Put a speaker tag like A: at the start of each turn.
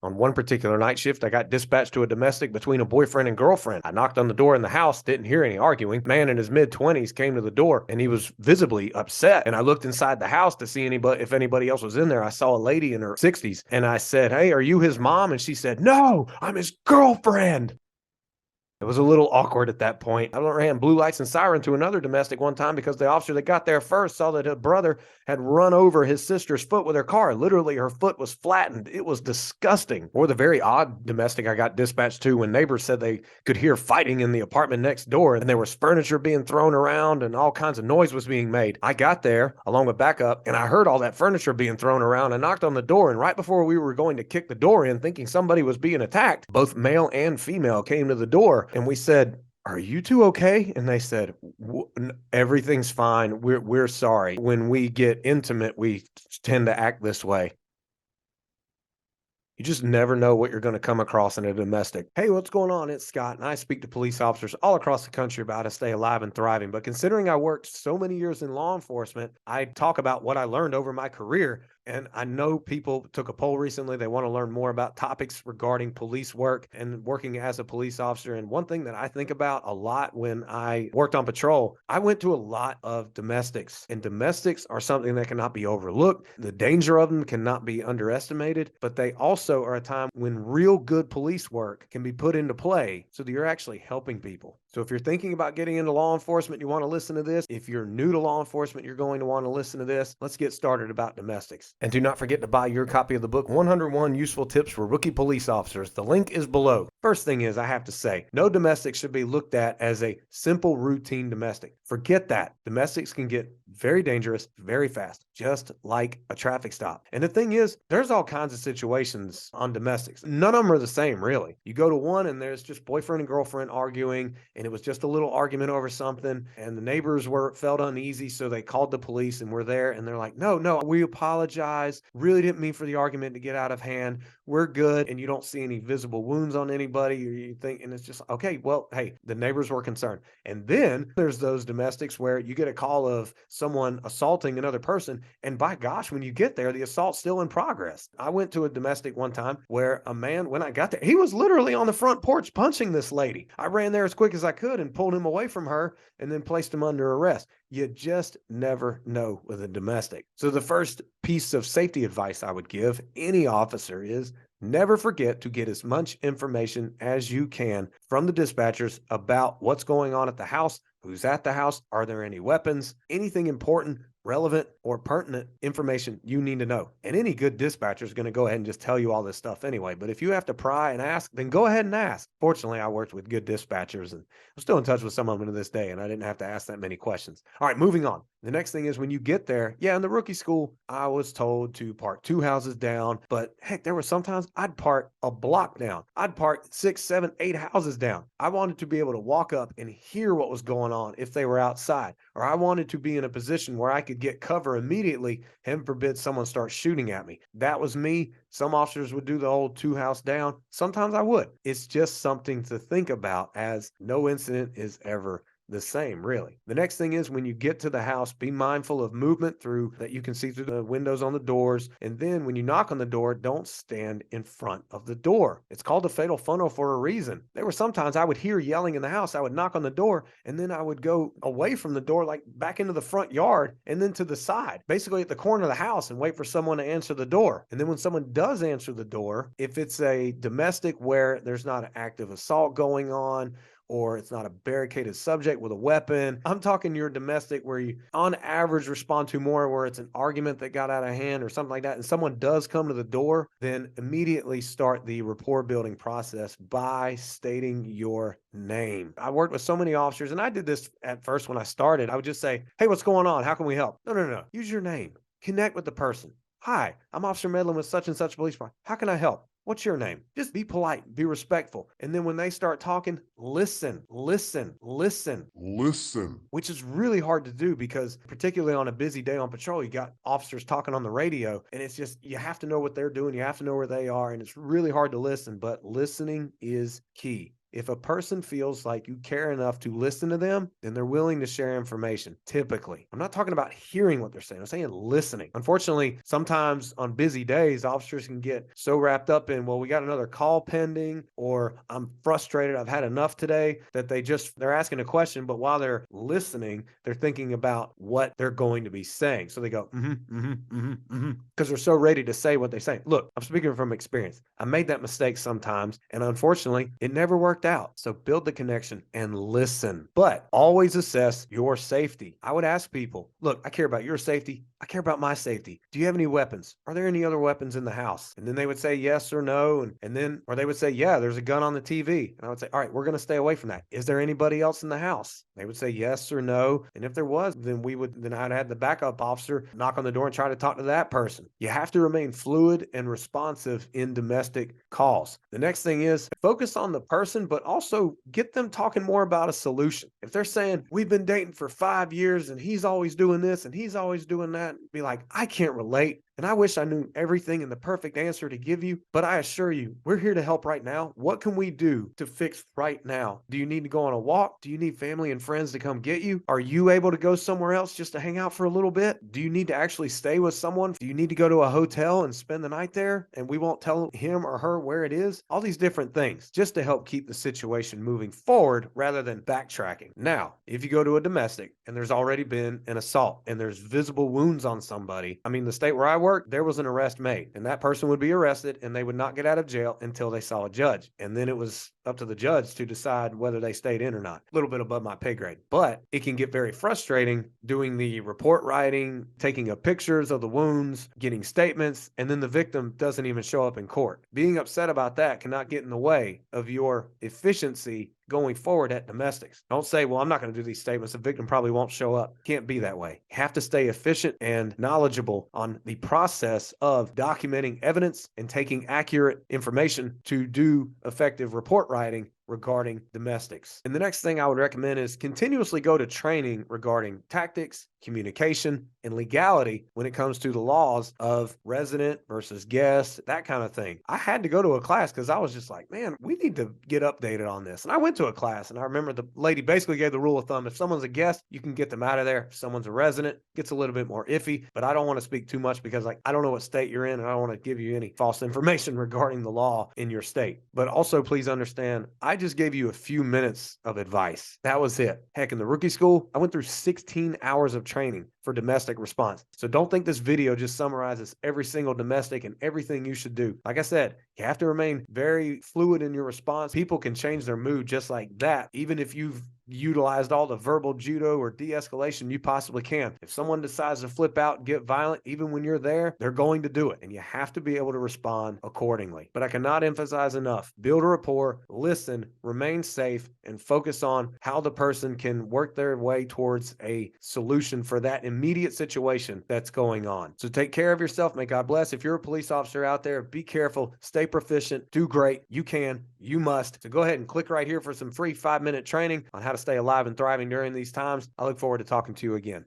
A: On one particular night shift, I got dispatched to a domestic between a boyfriend and girlfriend. I knocked on the door in the house, didn't hear any arguing. A man in his mid-20s came to the door, and he was visibly upset. And I looked inside the house to see if anybody else was in there. I saw a lady in her 60s, and I said, "Hey, are you his mom?" And she said, "No, I'm his girlfriend." It was a little awkward at that point. I ran blue lights and siren to another domestic one time because the officer that got there first saw that her brother had run over his sister's foot with her car. Literally, her foot was flattened. It was disgusting. Or the very odd domestic I got dispatched to when neighbors said they could hear fighting in the apartment next door, and there was furniture being thrown around and all kinds of noise was being made. I got there along with backup, and I heard all that furniture being thrown around. I knocked on the door, and right before we were going to kick the door in, thinking somebody was being attacked, both male and female came to the door. And we said, "Are you two okay?" And they said, "Everything's fine. We're sorry. When we get intimate, we tend to act this way." You just never know what you're going to come across in a domestic. Hey, what's going on? It's Scott, and I speak to police officers all across the country about how to stay alive and thriving. But considering I worked so many years in law enforcement, I talk about what I learned over my career. And I know people took a poll recently. They want to learn more about topics regarding police work and working as a police officer. And one thing that I think about a lot when I worked on patrol, I went to a lot of domestics, and domestics are something that cannot be overlooked. The danger of them cannot be underestimated, but they also are a time when real good police work can be put into play so that you're actually helping people. So if you're thinking about getting into law enforcement, you want to listen to this. If you're new to law enforcement, you're going to want to listen to this. Let's get started about domestics. And do not forget to buy your copy of the book, 101 Useful Tips for Rookie Police Officers. The link is below. First thing is, I have to say, no domestic should be looked at as a simple routine domestic. Forget that. Domestics can get very dangerous very fast, just like a traffic stop. And the thing is, there's all kinds of situations on domestics. None of them are the same, really. You go to one and there's just boyfriend and girlfriend arguing, and it was just a little argument over something, and the neighbors felt uneasy, so they called the police and were there, and they're like, no, we apologize. Really didn't mean for the argument to get out of hand. We're good. And you don't see any visible wounds on anybody, or you think, and it's just, okay, well, hey, the neighbors were concerned. And then there's those domestics where you get a call of someone assaulting another person, and by gosh, when you get there, the assault's still in progress. I went to a domestic one time where a man, when I got there, he was literally on the front porch punching this lady. I ran there as quick as I could and pulled him away from her and then placed him under arrest. You just never know with a domestic. So the first piece of safety advice I would give any officer is never forget to get as much information as you can from the dispatchers about what's going on at the house, who's at the house, are there any weapons, anything important, relevant, or pertinent information you need to know. And any good dispatcher is going to go ahead and just tell you all this stuff anyway. But if you have to pry and ask, then go ahead and ask. Fortunately, I worked with good dispatchers, and I'm still in touch with some of them to this day, and I didn't have to ask that many questions. All right, moving on. The next thing is when you get there, in the rookie school, I was told to park 2 houses down, but heck, there were sometimes I'd park a block down. I'd park 6, 7, 8 houses down. I wanted to be able to walk up and hear what was going on if they were outside, or I wanted to be in a position where I could get cover immediately. Heaven forbid someone starts shooting at me. That was me. Some officers would do the old 2 house down. Sometimes I would. It's just something to think about, as no incident is ever the same, really. The next thing is when you get to the house, be mindful of movement through that you can see through the windows on the doors. And then when you knock on the door, don't stand in front of the door. It's called the fatal funnel for a reason. There were sometimes I would hear yelling in the house. I would knock on the door, and then I would go away from the door, like back into the front yard and then to the side, basically at the corner of the house, and wait for someone to answer the door. And then when someone does answer the door, if it's a domestic where there's not an active assault going on, or it's not a barricaded subject with a weapon. I'm talking your domestic where you, on average, respond to more where it's an argument that got out of hand or something like that, and someone does come to the door, then immediately start the rapport building process by stating your name. I worked with so many officers, and I did this at first when I started. I would just say, "Hey, what's going on? How can we help?" No. Use your name. Connect with the person. "Hi, I'm Officer Medlin with such and such police department. How can I help? What's your name?" Just be polite, be respectful. And then when they start talking, listen, which is really hard to do because particularly on a busy day on patrol, you got officers talking on the radio, and it's just, you have to know what they're doing. You have to know where they are. And it's really hard to listen, but listening is key. If a person feels like you care enough to listen to them, then they're willing to share information. Typically, I'm not talking about hearing what they're saying. I'm saying listening. Unfortunately, sometimes on busy days, officers can get so wrapped up in, well, we got another call pending, or I'm frustrated, I've had enough today, that they're asking a question, but while they're listening, they're thinking about what they're going to be saying. So they go, because they're so ready to say what they say. Look, I'm speaking from experience. I made that mistake sometimes, and unfortunately, it never worked out. So build the connection and listen, but always assess your safety. I would ask people, look, I care about your safety. I care about my safety. Do you have any weapons? Are there any other weapons in the house? And then they would say yes or no. Or they would say, yeah, there's a gun on the TV. And I would say, all right, we're going to stay away from that. Is there anybody else in the house? They would say yes or no. And if there was, then I'd have the backup officer knock on the door and try to talk to that person. You have to remain fluid and responsive in domestic calls. The next thing is focus on the person, but also get them talking more about a solution. If they're saying, we've been dating for 5 years and he's always doing this and he's always doing that, be like, I can't relate. And I wish I knew everything and the perfect answer to give you, but I assure you, we're here to help right now. What can we do to fix right now? Do you need to go on a walk? Do you need family and friends to come get you? Are you able to go somewhere else just to hang out for a little bit? Do you need to actually stay with someone? Do you need to go to a hotel and spend the night there and we won't tell him or her where it is? All these different things just to help keep the situation moving forward rather than backtracking. Now, if you go to a domestic and there's already been an assault and there's visible wounds on somebody, the state where I work, there was an arrest made, and that person would be arrested and they would not get out of jail until they saw a judge. And then it was up to the judge to decide whether they stayed in or not. A little bit above my pay grade, but it can get very frustrating doing the report writing, taking up pictures of the wounds, getting statements, and then the victim doesn't even show up in court. Being upset about that cannot get in the way of your efficiency going forward at domestics. Don't say, well, I'm not going to do these statements. The victim probably won't show up. Can't be that way. You have to stay efficient and knowledgeable on the process of documenting evidence and taking accurate information to do effective report writing regarding domestics. And the next thing I would recommend is continuously go to training regarding tactics, communication, and legality when it comes to the laws of resident versus guest, that kind of thing. I had to go to a class because I was just like, man, we need to get updated on this. And I went to a class and I remember the lady basically gave the rule of thumb. If someone's a guest, you can get them out of there. If someone's a resident, it gets a little bit more iffy, but I don't want to speak too much because I don't know what state you're in and I don't want to give you any false information regarding the law in your state. But also please understand, I just gave you a few minutes of advice. That was it. Heck, in the rookie school, I went through 16 hours of training for domestic response. So don't think this video just summarizes every single domestic and everything you should do. Like I said, you have to remain very fluid in your response. People can change their mood just like that, even if you've utilized all the verbal judo or de-escalation you possibly can. If someone decides to flip out and get violent, even when you're there, they're going to do it. And you have to be able to respond accordingly. But I cannot emphasize enough, build a rapport, listen, remain safe, and focus on how the person can work their way towards a solution for that immediate situation that's going on. So take care of yourself. May God bless. If you're a police officer out there, be careful, stay proficient, do great. You can, you must. So go ahead and click right here for some free 5-minute training on how to stay alive and thriving during these times. I look forward to talking to you again.